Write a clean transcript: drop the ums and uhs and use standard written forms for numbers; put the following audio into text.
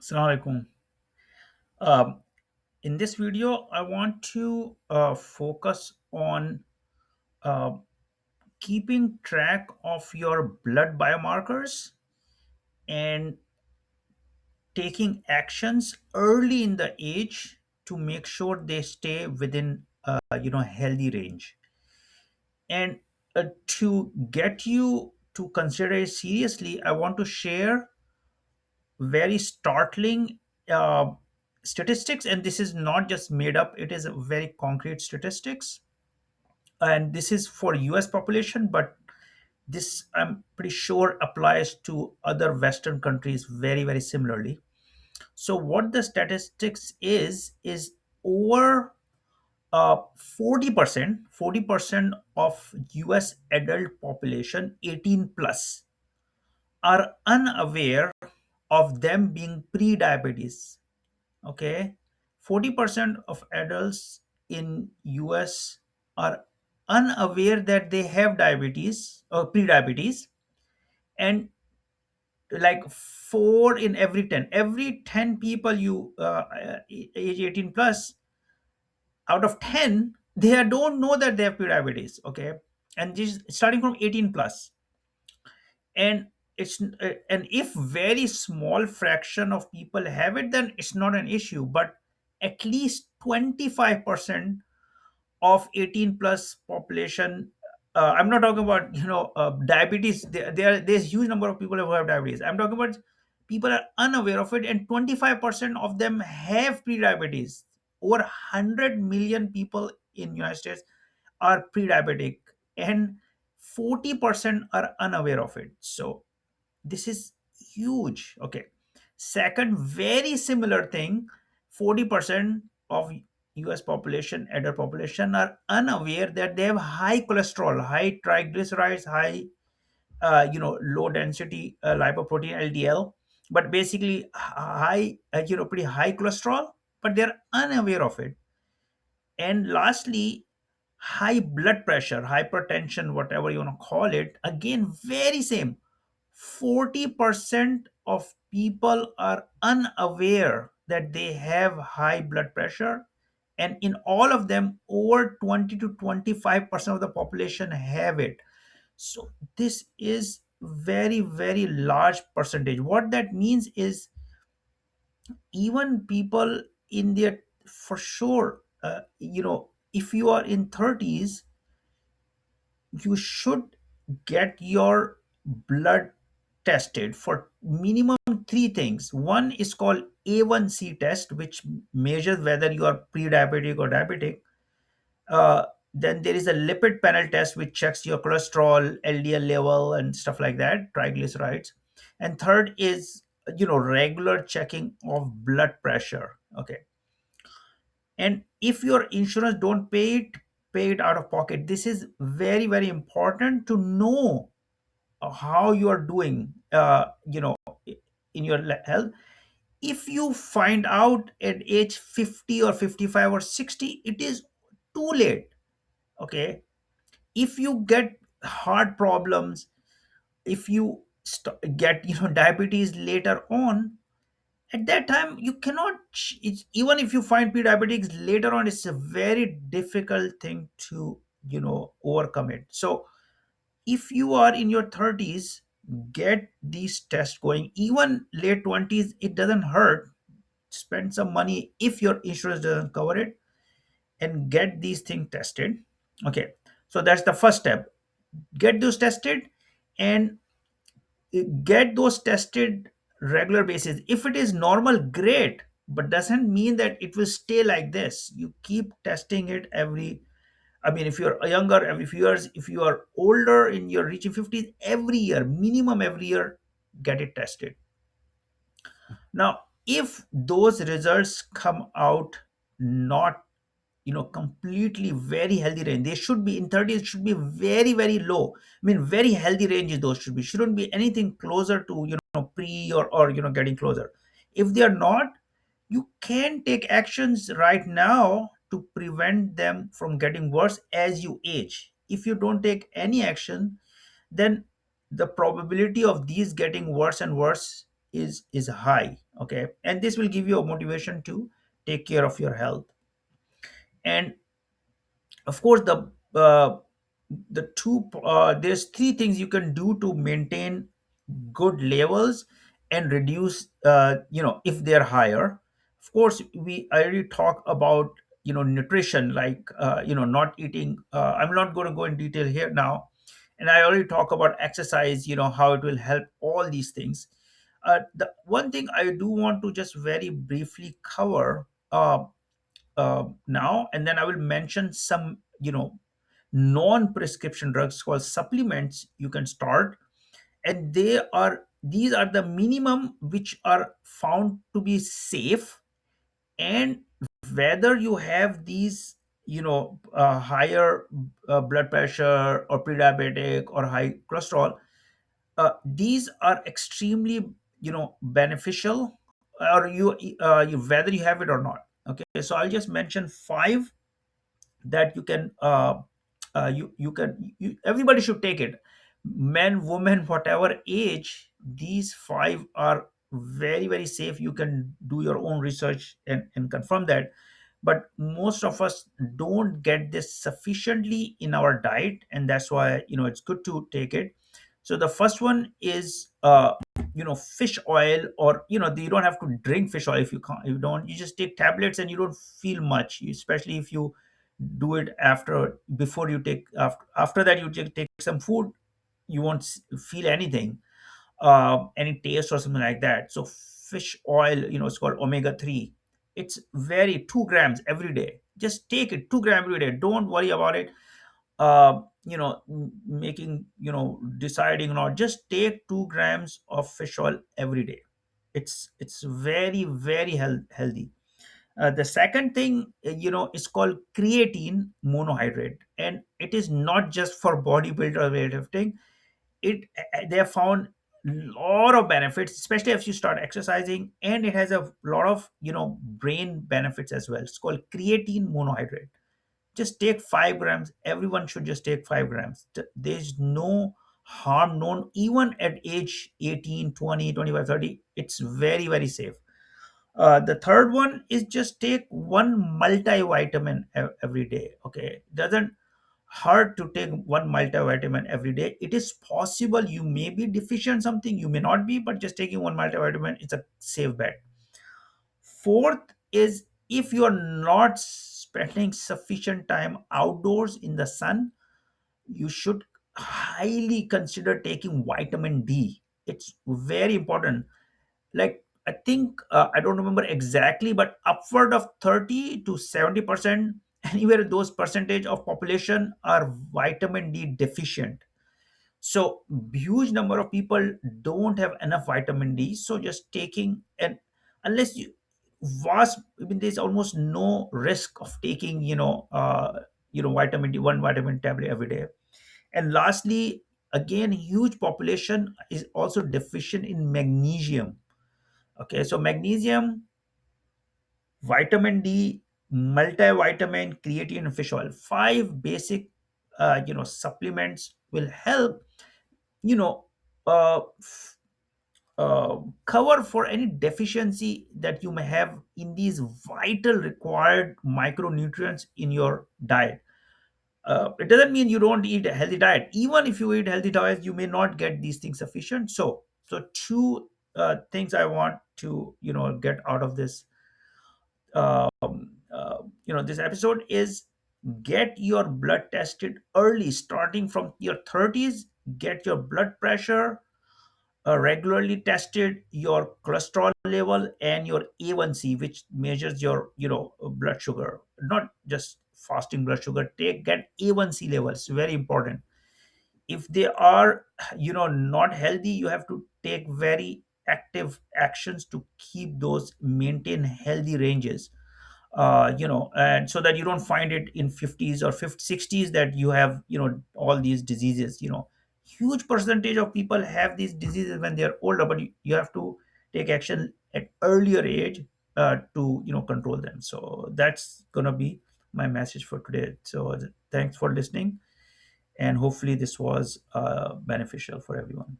Assalamu alaikum. Um, in this video, I want to focus on uh, keeping track of your blood biomarkers and taking actions early in the age to make sure they stay within healthy range. And to get you to consider it seriously, I want to share very startling uh, statistics, and this is not just made up, it is a very concrete statistics, and this is for US population, but this I'm pretty sure applies to other western countries very similarly. So what the statistics is over 40% of US adult population 18 plus are unaware of them being pre-diabetes. Okay, 40% of adults in US are unaware that they have diabetes or pre-diabetes, and like 4 in every 10 people you age 18 plus, out of 10 they don't know that they have pre-diabetes. Okay, and this is starting from 18 plus. And and if very small fraction of people have it, then it's not an issue, but at least 25% of 18 plus population, I'm not talking about diabetes. There's huge number of people who have diabetes. I'm talking about people are unaware of it, and 25% of them have pre-diabetes. Over 100 million people in United States are pre-diabetic, and 40% are unaware of it. So this is huge. Okay, second very similar thing, 40% of US population, adult population, are unaware that they have high cholesterol, high triglycerides, high low density lipoprotein, LDL, but basically high pretty high cholesterol, but they're unaware of it. And lastly, high blood pressure, hypertension, whatever you want to call it, again very same, 40% of people are unaware that they have high blood pressure, and in all of them over 20 to 25% of the population have it. So this is very large percentage. What that means is even people in their, for sure, if you are in 30's, you should get your blood tested for minimum three things. One is called A1C test, which measures whether you are pre-diabetic or diabetic. Then there is a lipid panel test, which checks your cholesterol, LDL level, and stuff like that, triglycerides. And third is regular checking of blood pressure. Okay, and if your insurance don't pay it out of pocket. This is very important to know how you are doing in your health. If you find out at age 50 or 55 or 60, it is too late. Okay, if you get heart problems, if you get diabetes later on, at that time you cannot even if you find pre-diabetics later on, it's a very difficult thing to overcome it. So if you are in your 30's, get these tests going. Even late 20's, it doesn't hurt. Spend some money if your insurance doesn't cover it, and get these things tested. Okay, so that's the first step. Get those tested, and get those tested regular basis. If it is normal, great, but doesn't mean that it will stay like this. You keep testing it every, I mean, if you're younger, every few years. If you are older, in your reaching 50s, every year, minimum every year, get it tested. Now, if those results come out not completely very healthy range, they should be in 30s, should be very low. I mean, very healthy ranges those should be, shouldn't be anything closer to pre or getting closer. If they are not, you can take actions right now to prevent them from getting worse as you age. If you don't take any action, then the probability of these getting worse and worse is high. Okay, and this will give you a motivation to take care of your health. And of course, the two there's three things you can do to maintain good levels and reduce, if they're higher. Of course, we already talk about nutrition, like not eating. I'm not going to go in detail here now. And I already talk about exercise, how it will help all these things. The one thing I do want to just very briefly cover now, and then I will mention some non-prescription drugs called supplements you can start. And these are the minimum which are found to be safe. And whether you have these higher blood pressure or pre-diabetic or high cholesterol, these are extremely beneficial, or whether you have it or not. Okay, so I'll just mention five that you can everybody should take it. Men, women, whatever age, these five are very, very safe. You can do your own research and confirm that. But most of us don't get this sufficiently in our diet, and that's why it's good to take it. So the first one is fish oil. Or you don't have to drink fish oil. If you can't, you don't, you just take tablets and you don't feel much, especially if you do it after, before you take, after that you take some food, you won't feel anything, any taste or something like that. So fish oil, it's called omega 3. It's very 2 grams every day. Just take it 2 grams every day. Don't worry about it. Making, deciding or not, just take 2 grams of fish oil every day. It's very, very healthy. The second thing, is called creatine monohydrate, and it is not just for bodybuilder or weightlifting. They have found lot of benefits, especially if you start exercising, and it has a lot of brain benefits as well. It's called creatine monohydrate. Just take 5 grams. Everyone should just take 5 grams. There's no harm known, even at age 18, 20, 25, 30. It's very, very safe. The third one is just take one multivitamin every day. Okay, it doesn't hurt to take one multivitamin every day. It is possible you may be deficient something, you may not be, but just taking one multivitamin is a safe bet. Fourth is, if you are not spending sufficient time outdoors in the sun, you should highly consider taking vitamin D. It's very important. Like, I think, I don't remember exactly, but upward of 30 to 70%, anywhere those percentage of population are vitamin D deficient. So huge number of people don't have enough vitamin D. So just taking, and unless you vast, I mean, there's almost no risk of taking vitamin D, one vitamin tablet every day. And lastly, again, huge population is also deficient in magnesium. Okay, so magnesium, vitamin D, multivitamin, creatine, and fish oil. Five basic, supplements will help, you know, uh, f- cover for any deficiency that you may have in these vital required micronutrients in your diet. It doesn't mean you don't eat a healthy diet. Even if you eat healthy diet, you may not get these things sufficient. So two things I want to get out of this this episode is: get your blood tested early, starting from your 30s. Get your blood pressure regularly tested, your cholesterol level, and your A1C, which measures your blood sugar, not just fasting blood sugar. Get A1C levels, very important. If they are not healthy, you have to take very active actions to keep those, maintain healthy ranges. And so that you don't find it in 50s or 50, 60s that you have all these diseases. Huge percentage of people have these diseases when they're older, but you have to take action at earlier age to control them. So that's gonna be my message for today. So thanks for listening, and hopefully this was beneficial for everyone.